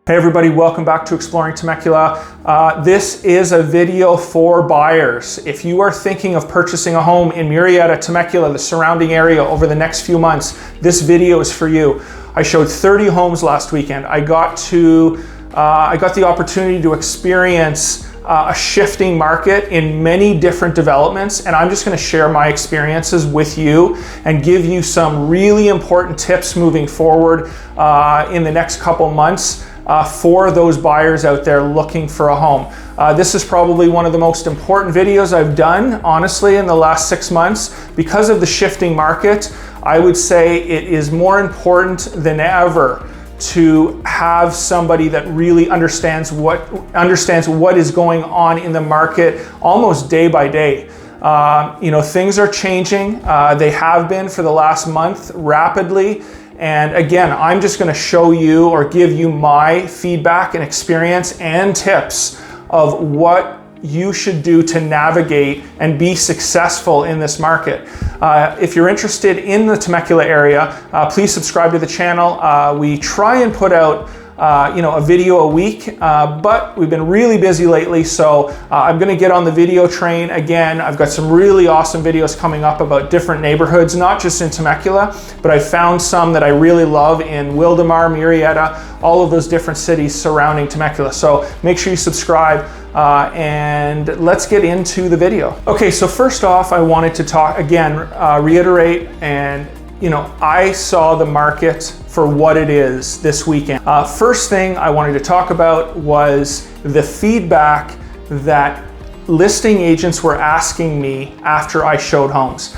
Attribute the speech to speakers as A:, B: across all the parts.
A: Hey everybody, welcome back to Exploring Temecula. This is a video for buyers. If you are thinking of purchasing a home in Murrieta, Temecula, the surrounding area over the next few months, this video is for you. I showed 30 homes last weekend. I got the opportunity to experience a shifting market in many different developments, and I'm just going to share my experiences with you and give you some really important tips moving forward in the next couple months for those buyers out there looking for a home. This is probably one of the most important videos I've done, honestly, in the last 6 months. Because of the shifting market, I would say it is more important than ever to have somebody that really understands what is going on in the market almost day by day. Things are changing. They have been for the last month rapidly. And again, I'm just going to show you or give you my feedback and experience and tips of what you should do to navigate and be successful in this market. If you're interested in the Temecula area, please subscribe to the channel. We try and put out a video a week, but we've been really busy lately, so I'm going to get on the video train again. I've got some really awesome videos coming up about different neighborhoods, not just in Temecula, but I found some that I really love in Wildomar, Murrieta, all of those different cities surrounding Temecula. So make sure you subscribe and let's get into the video. Okay, so first off, I wanted to talk again, reiterate, and I saw the market for what it is this weekend. First thing I wanted to talk about was the feedback that listing agents were asking me after I showed homes.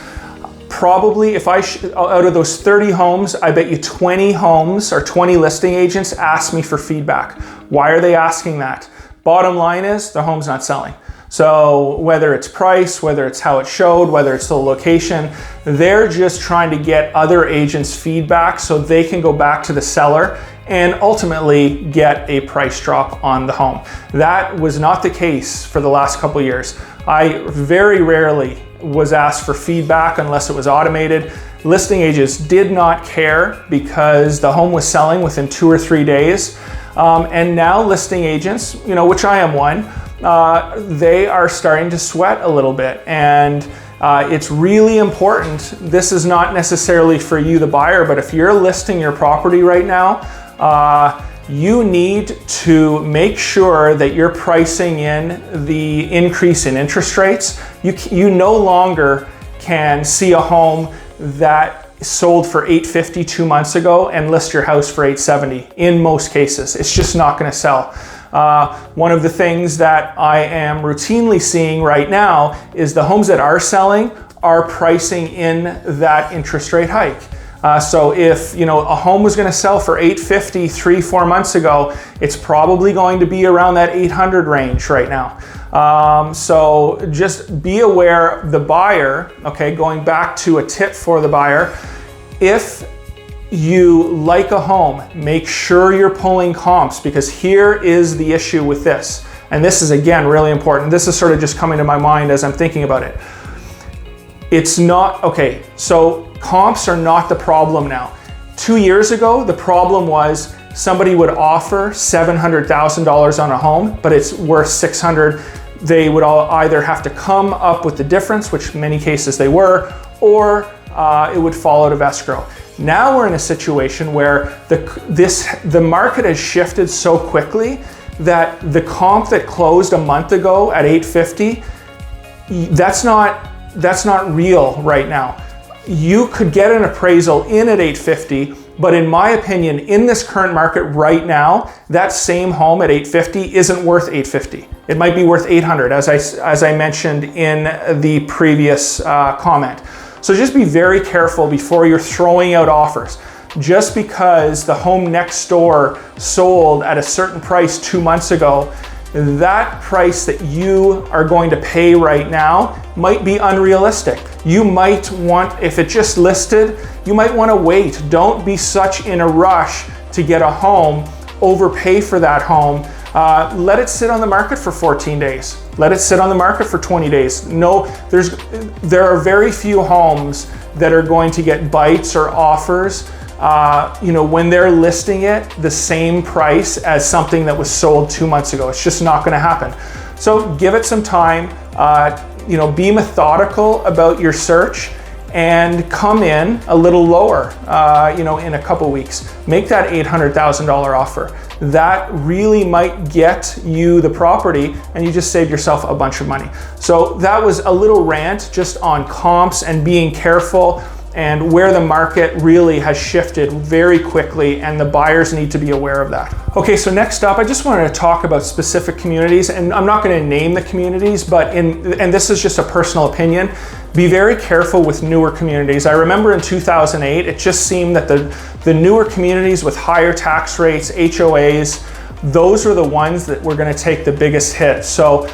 A: Probably out of those 30 homes, I bet you 20 homes or 20 listing agents asked me for feedback. Why are they asking that? Bottom line is the home's not selling. So whether it's price, whether it's how it showed, whether it's the location, they're just trying to get other agents' feedback so they can go back to the seller and ultimately get a price drop on the home. That was not the case for the last couple years. I very rarely was asked for feedback unless it was automated. Listing agents did not care because the home was selling within 2 or 3 days. And now listing agents, which I am one, they are starting to sweat a little bit, and it's really important. This is not necessarily for you, the buyer, but if you're listing your property right now, you need to make sure that you're pricing in the increase in interest rates. You no longer can see a home that sold for $850 2 months ago and list your house for $870 in most cases. It's just not going to sell. One of the things that I am routinely seeing right now is the homes that are selling are pricing in that interest rate hike. So if a home was going to sell for $850 3-4 months ago, it's probably going to be around that $800 range right now. So just be aware, the buyer, okay, going back to a tip for the buyer, if you like a home, make sure you're pulling comps, because here is the issue with this. And this is, again, really important. This is sort of just coming to my mind as I'm thinking about it. It's not, okay, so comps are not the problem now. 2 years ago, the problem was somebody would offer $700,000 on a home, but it's worth $600,000. They would all either have to come up with the difference, which in many cases they were, or it would fall out of escrow. Now we're in a situation where the market has shifted so quickly that the comp that closed a month ago at $850, that's not real right now. You could get an appraisal in at $850, but in my opinion, in this current market right now, that same home at $850 isn't worth $850. It might be worth $800, as I mentioned in the previous comment. So just be very careful before you're throwing out offers. Just because the home next door sold at a certain price 2 months ago, that price that you are going to pay right now might be unrealistic. You might want, if it just listed, you might want to wait. Don't be such in a rush to get a home, overpay for that home. Let it sit on the market for 14 days. Let it sit on the market for 20 days. No, there are very few homes that are going to get bites or offers when they're listing it the same price as something that was sold 2 months ago. It's just not going to happen. So give it some time, be methodical about your search and come in a little lower, in a couple weeks. Make that $800,000 offer. That really might get you the property and you just saved yourself a bunch of money. So that was a little rant just on comps and being careful and where the market really has shifted very quickly, and the buyers need to be aware of that. Okay, so next up, I just wanted to talk about specific communities, and I'm not going to name the communities, but and this is just a personal opinion, be very careful with newer communities. I remember in 2008, it just seemed that the newer communities with higher tax rates, HOAs, those are the ones that were going to take the biggest hit. So,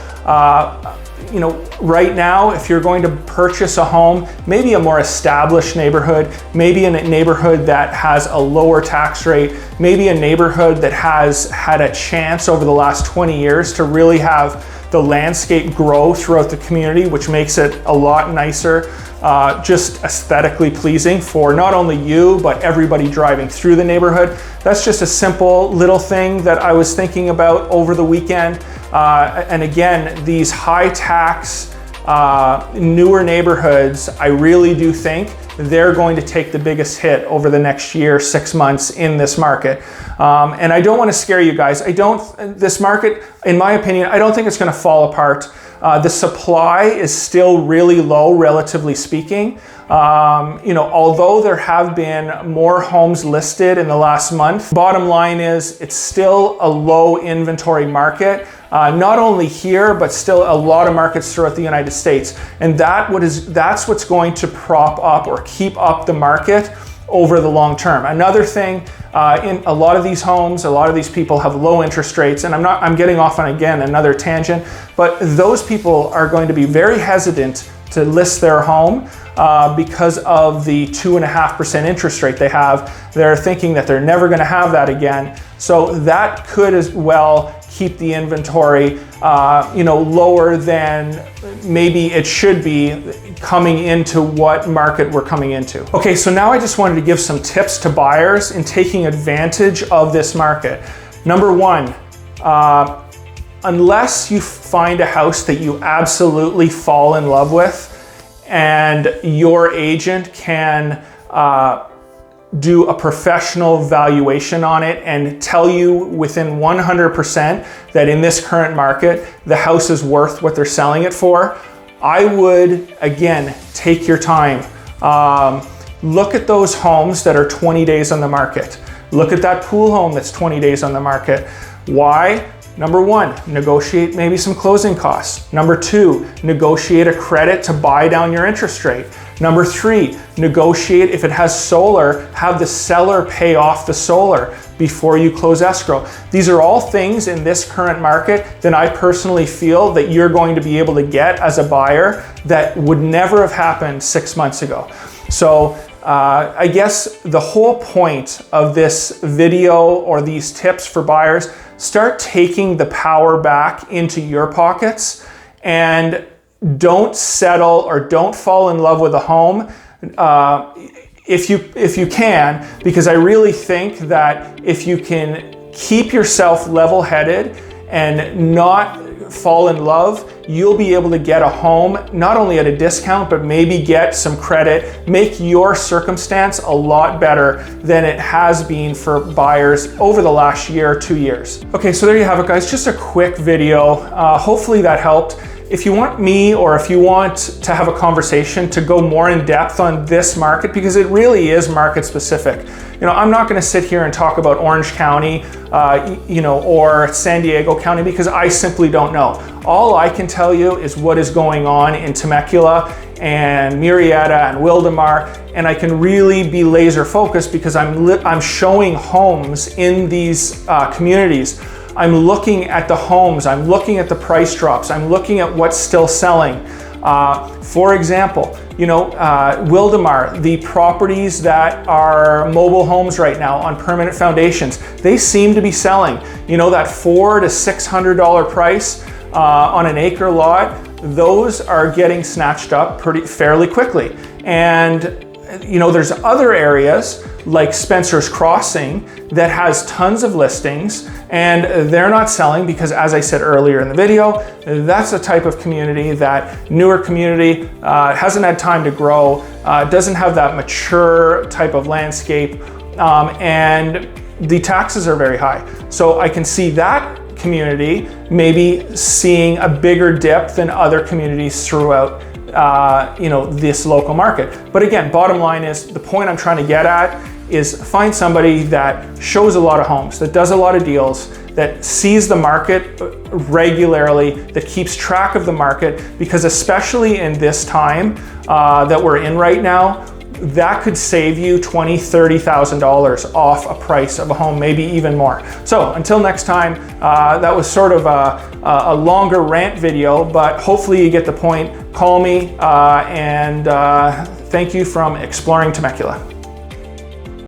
A: right now, if you're going to purchase a home, maybe a more established neighborhood, maybe in a neighborhood that has a lower tax rate, maybe a neighborhood that has had a chance over the last 20 years to really have the landscape grow throughout the community, which makes it a lot nicer, just aesthetically pleasing for not only you, but everybody driving through the neighborhood. That's just a simple little thing that I was thinking about over the weekend. And again, these high tax, newer neighborhoods, I really do think they're going to take the biggest hit over the next year, 6 months in this market. And I don't want to scare you guys. This market, in my opinion, I don't think it's going to fall apart. The supply is still really low, relatively speaking. Although there have been more homes listed in the last month, bottom line is it's still a low inventory market. Not only here, but still a lot of markets throughout the United States. And that's what's going to prop up or keep up the market over the long term. Another thing, in a lot of these homes, a lot of these people have low interest rates, and I'm getting off on, again, another tangent, but those people are going to be very hesitant to list their home because of the 2.5% interest rate they have. They're thinking that they're never going to have that again. So that could as well keep the inventory, lower than maybe it should be coming into what market we're coming into. Okay, so now I just wanted to give some tips to buyers in taking advantage of this market. Number one, unless you find a house that you absolutely fall in love with and your agent can do a professional valuation on it and tell you within 100% that in this current market, the house is worth what they're selling it for, I would, again, take your time. Look at those homes that are 20 days on the market. Look at that pool home that's 20 days on the market. Why? Number one, negotiate maybe some closing costs. Number two, negotiate a credit to buy down your interest rate. Number three, negotiate, if it has solar, have the seller pay off the solar before you close escrow. These are all things in this current market that I personally feel that you're going to be able to get as a buyer that would never have happened 6 months ago. So I guess the whole point of this video or these tips for buyers, start taking the power back into your pockets and don't settle or don't fall in love with a home if you can, because I really think that if you can keep yourself level-headed and not fall in love, you'll be able to get a home not only at a discount, but maybe get some credit, make your circumstance a lot better than it has been for buyers over the last year or 2 years. Okay, so there you have it, guys. Just a quick video. Hopefully that helped. If you want me, or if you want to have a conversation to go more in depth on this market, because it really is market specific. I'm not going to sit here and talk about Orange County, or San Diego County, because I simply don't know. All I can tell you is what is going on in Temecula and Murrieta and Wildomar, and I can really be laser focused because I'm showing homes in these communities. I'm looking at the homes, I'm looking at the price drops, I'm looking at what's still selling. For example, Wildomar, the properties that are mobile homes right now on permanent foundations, they seem to be selling. That $400 to $600 price on an acre lot, those are getting snatched up fairly quickly. And there's other areas like Spencer's Crossing that has tons of listings and they're not selling because, as I said earlier in the video, that's a type of community, that newer community, hasn't had time to grow, doesn't have that mature type of landscape, and the taxes are very high. So I can see that community maybe seeing a bigger dip than other communities throughout this local market. But again, bottom line is, the point I'm trying to get at is find somebody that shows a lot of homes, that does a lot of deals, that sees the market regularly, that keeps track of the market, because especially in this time that we're in right now, that could save you $20,000, $30,000 off a price of a home, maybe even more. So until next time, that was sort of a longer rant video, but hopefully you get the point. Call me, and thank you from Exploring Temecula.